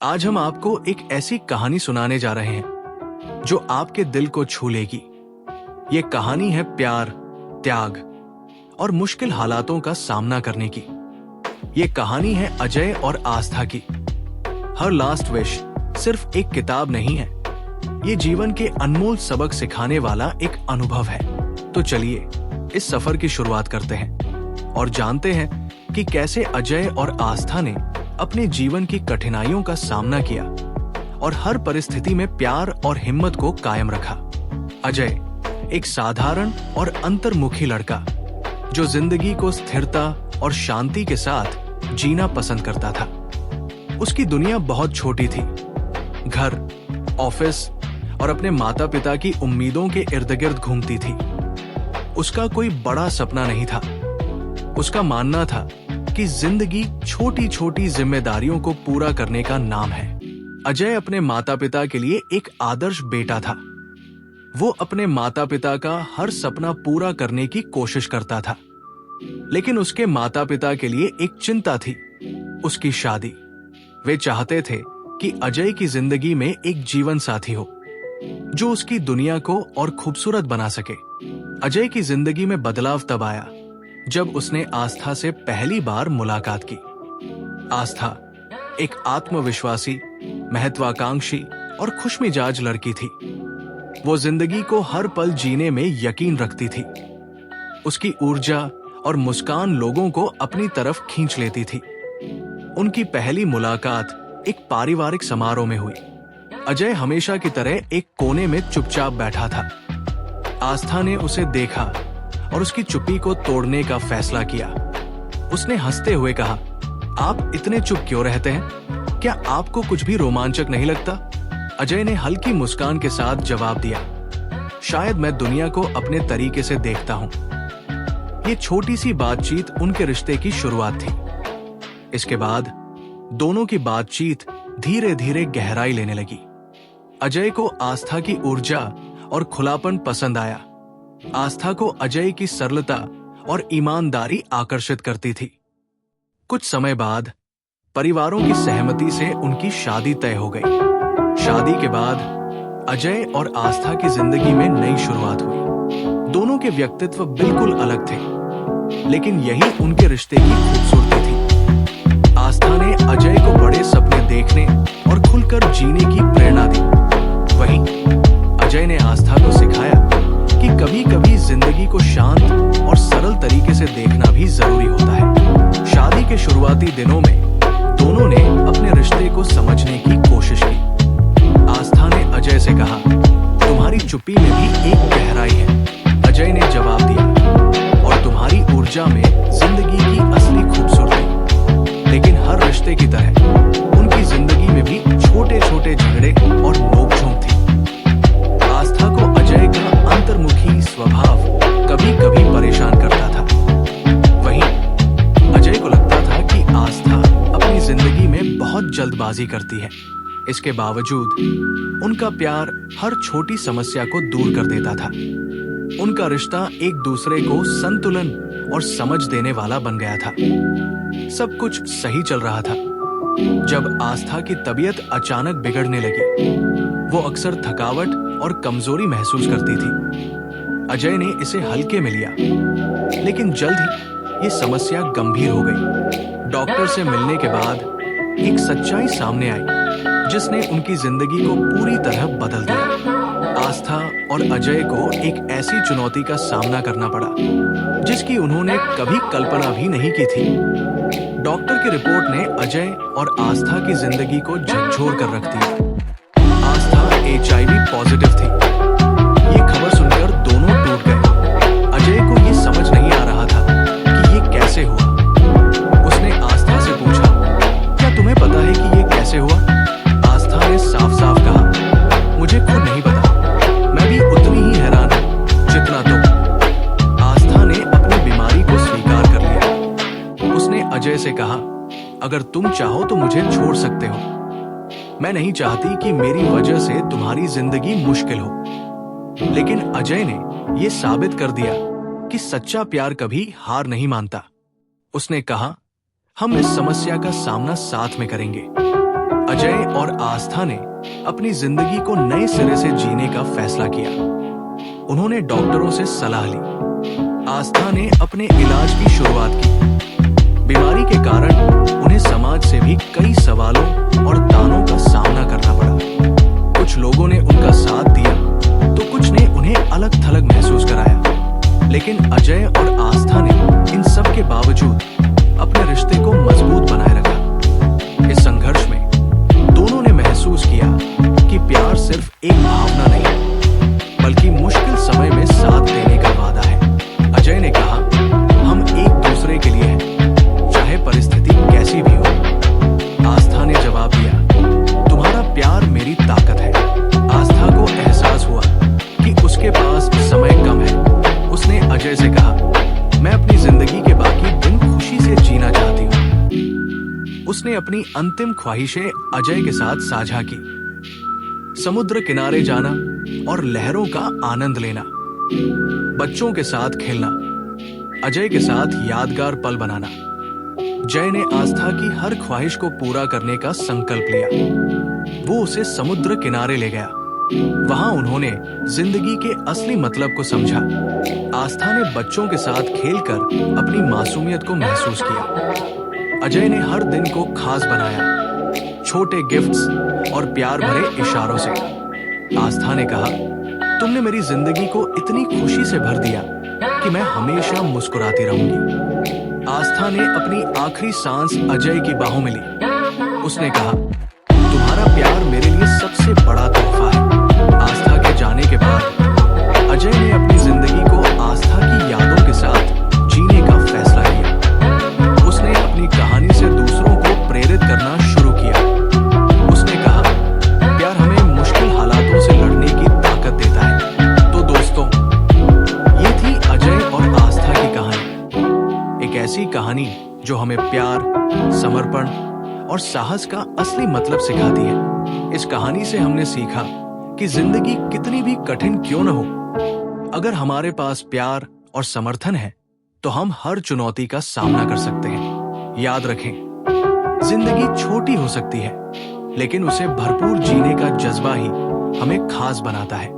आज हम आपको एक ऐसी कहानी सुनाने जा रहे हैं जो आपके दिल को छू लेगी। ये कहानी है प्यार, त्याग और मुश्किल हालातों का सामना करने की। ये कहानी है अजय और आस्था की। हर लास्ट विश सिर्फ एक किताब नहीं है, ये जीवन के अनमोल सबक सिखाने वाला एक अनुभव है। तो चलिए इस सफर की शुरुआत करते हैं और जानते हैं कि कैसे अजय और आस्था ने अपने जीवन की कठिनाइयों का सामना किया और हर परिस्थिति में प्यार और हिम्मत को कायम रखा। अजय एक साधारण और अंतर्मुखी लड़का जो जिंदगी को स्थिरता और शांति के साथ जीना पसंद करता था। उसकी दुनिया बहुत छोटी थी। घर, ऑफिस और अपने माता पिता की उम्मीदों के इर्द गिर्द घूमती थी। उसका कोई बड़ा सपना नहीं था। उसका मानना था कि जिंदगी छोटी छोटी जिम्मेदारियों को पूरा करने का नाम है। अजय अपने माता पिता के लिए एक आदर्श बेटा था। वो अपने माता पिता का हर सपना पूरा करने की कोशिश करता था, लेकिन उसके माता पिता के लिए एक चिंता थी, उसकी शादी। वे चाहते थे कि अजय की जिंदगी में एक जीवन साथी हो जो उसकी दुनिया को और खूबसूरत बना सके। अजय की जिंदगी में बदलाव तब आया जब उसने आस्था से पहली बार मुलाकात की। आस्था एक आत्मविश्वासी, महत्वाकांक्षी और खुशमिजाज लड़की थी। वो जिंदगी को हर पल जीने में यकीन रखती थी। उसकी ऊर्जा और मुस्कान लोगों को अपनी तरफ खींच लेती थी। उनकी पहली मुलाकात एक पारिवारिक समारोह में हुई। अजय हमेशा की तरह एक कोने में चुपचाप बैठा था। आस्था ने उसे देखा और उसकी चुप्पी को तोड़ने का फैसला किया। उसने हंसते हुए कहा, आप इतने चुप क्यों रहते हैं? क्या आपको कुछ भी रोमांचक नहीं लगता? अजय ने हल्की मुस्कान के साथ जवाब दिया, शायद मैं दुनिया को अपने तरीके से देखता हूं। ये छोटी सी बातचीत उनके रिश्ते की शुरुआत थी। इसके बाद दोनों की बातचीत धीरे धीरे गहराई लेने लगी। अजय को आस्था की ऊर्जा और खुलापन पसंद आया। आस्था को अजय की सरलता और ईमानदारी आकर्षित करती थी। कुछ समय बाद परिवारों की सहमति से उनकी शादी तय हो गई। शादी के बाद अजय और आस्था की जिंदगी में नई शुरुआत हुई। दोनों के व्यक्तित्व बिल्कुल अलग थे, लेकिन यही उनके रिश्ते की खूबसूरती थी। आस्था ने अजय को बड़े सपने देखने और खुलकर जीने की प्रेरणा दी। वहीं अजय ने आस्था को सिखाया कि कभी-कभी जिंदगी को शांत और सरल तरीके से देखना भी जरूरी होता है। शादी के शुरुआती दिनों में दोनों ने अपने रिश्ते को समझने की कोशिश की। आस्था ने अजय से कहा, तुम्हारी चुप्पी में भी एक गहराई है। अजय ने जवाब दिया, और तुम्हारी ऊर्जा में जिंदगी की असली खूबसूरती। लेकिन हर रिश्ते की तरह उनकी जिंदगी में भी छोटे छोटे झगड़े और नोकझोंक थी। आस्था को अजय का अंतर्मुखी स्वभाव कभी कभी परेशान करता था। वहीं अजय को लगता था कि आस्था अपनी जिंदगी में बहुत जल्दबाजी करती है। इसके बावजूद उनका प्यार हर छोटी समस्या को दूर कर देता था। उनका रिश्ता एक दूसरे को संतुलन और समझ देने वाला बन गया था। सब कुछ सही चल रहा था जब आस्था की तबीयत अचानक बिगड़ने लगी। वो अक्सर थकावट और कमजोरी महसूस करती थी। अजय ने इसे हल्के में लिया, लेकिन जल्द ही ये समस्या गंभीर हो गई। डॉक्टर से मिलने के बाद एक सच्चाई सामने आई जिसने उनकी जिंदगी को पूरी तरह बदल दिया। आस्था और अजय को एक ऐसी चुनौती का सामना करना पड़ा जिसकी उन्होंने कभी कल्पना भी नहीं की थी। डॉक्टर की रिपोर्ट ने अजय और आस्था की जिंदगी को झकझोर कर रख दिया। आस्था HIV पॉजिटिव थी। ये खबर सुनकर दोनों टूट गए। अजय को ये समझ नहीं आ रहा था कि ये कैसे हुआ। उसने आस्था से पूछा, क्या तुम्हें पता है कि ये कैसे हुआ? आस्था ने साफ साफ कहा, मुझे खुद नहीं पता। मैं भी उतनी ही हैरान हूं जितना तुम। आस्था ने अपनी बीमारी को स्वीकार कर लिया। उसने अजय से कहा, अगर तुम चाहो तो मुझे छोड़ सकते हो। मैं नहीं चाहती कि मेरी वजह से तुम्हारी जिंदगी मुश्किल हो। लेकिन अजय ने यह साबित कर दिया कि सच्चा प्यार कभी हार नहीं मानता। उसने कहा, हम इस समस्या का सामना साथ में करेंगे। अजय और आस्था ने अपनी जिंदगी को नए सिरे से जीने का फैसला किया। उन्होंने डॉक्टरों से सलाह ली। आस्था ने अपने इलाज की शुरुआत की। बीमारी के कारण उन्हें समाज से भी कई सवालों और तानों का सामना करना पड़ा। कुछ लोगों ने उनका साथ दिया तो कुछ ने उन्हें अलग थलग महसूस कराया। लेकिन अजय और आस्था ने इन सब के बावजूद अपने रिश्ते को मजबूत बनाए रखा। इस संघर्ष में दोनों ने महसूस किया कि प्यार सिर्फ एक भावना नहीं, बल्कि मुश्किल समय में साथ देने का वादा है। अजय ने कहा, हम एक दूसरे के लिए हैं, चाहे परिस्थिति कैसी भी हो। आस्था ने जवाब दिया, तुम्हारा प्यार मेरी ताकत है। आस्था को एहसास हुआ कि उसके पास समय कम है। उसने अजय से कहा, मैं अपनी जिंदगी के बाकी दिन खुशी से जीना चाहती हूँ। उसने अपनी अंतिम ख्वाहिशें अजय के साथ साझा की। समुद्र किनारे जाना और लहरों का आनंद लेना, बच्चों के साथ खेलना, अजय के साथ यादगार पल बनाना। जय ने आस्था की हर ख्वाहिश को पूरा करने का संकल्प लिया। वो उसे समुद्र किनारे ले गया। वहां उन्होंने जिंदगी के असली मतलब को समझा। आस्था ने बच्चों के साथ खेलकर अपनी मासूमियत को महसूस किया। अजय ने हर दिन को खास बनाया, छोटे गिफ्ट्स और प्यार भरे इशारों से। आस्था ने कहा, तुमने मेरी जिंदगी को इतनी खुशी से भर दिया कि मैं हमेशा मुस्कुराती रहूंगी। आस्था ने अपनी आखिरी सांस अजय की बाहों में ली। उसने कहा, तुम्हारा प्यार मेरे लिए सबसे बड़ा तोहफा है। आस्था के जाने के बाद अजय ने अपनी जिंदगी को आस्था की यादों के साथ जीने का फैसला किया। उसने अपनी कहानी से दूसरों को प्रेरित करना शुरू किया। उसने कहा, प्यार हमें मुश्किल हालातों से लड़ने की ताकत देता है। तो दोस्तों, ये थी अजय और आस्था की कहानी। एक ऐसी कहानी जो हमें प्यार, समर्पण और साहस का असली मतलब सिखाती है। इस कहानी से हमने सीखा कि जिंदगी कितनी भी कठिन क्यों न हो, अगर हमारे पास प्यार और समर्थन है तो हम हर चुनौती का सामना कर सकते हैं। याद रखें, जिंदगी छोटी हो सकती है, लेकिन उसे भरपूर जीने का जज्बा ही हमें खास बनाता है।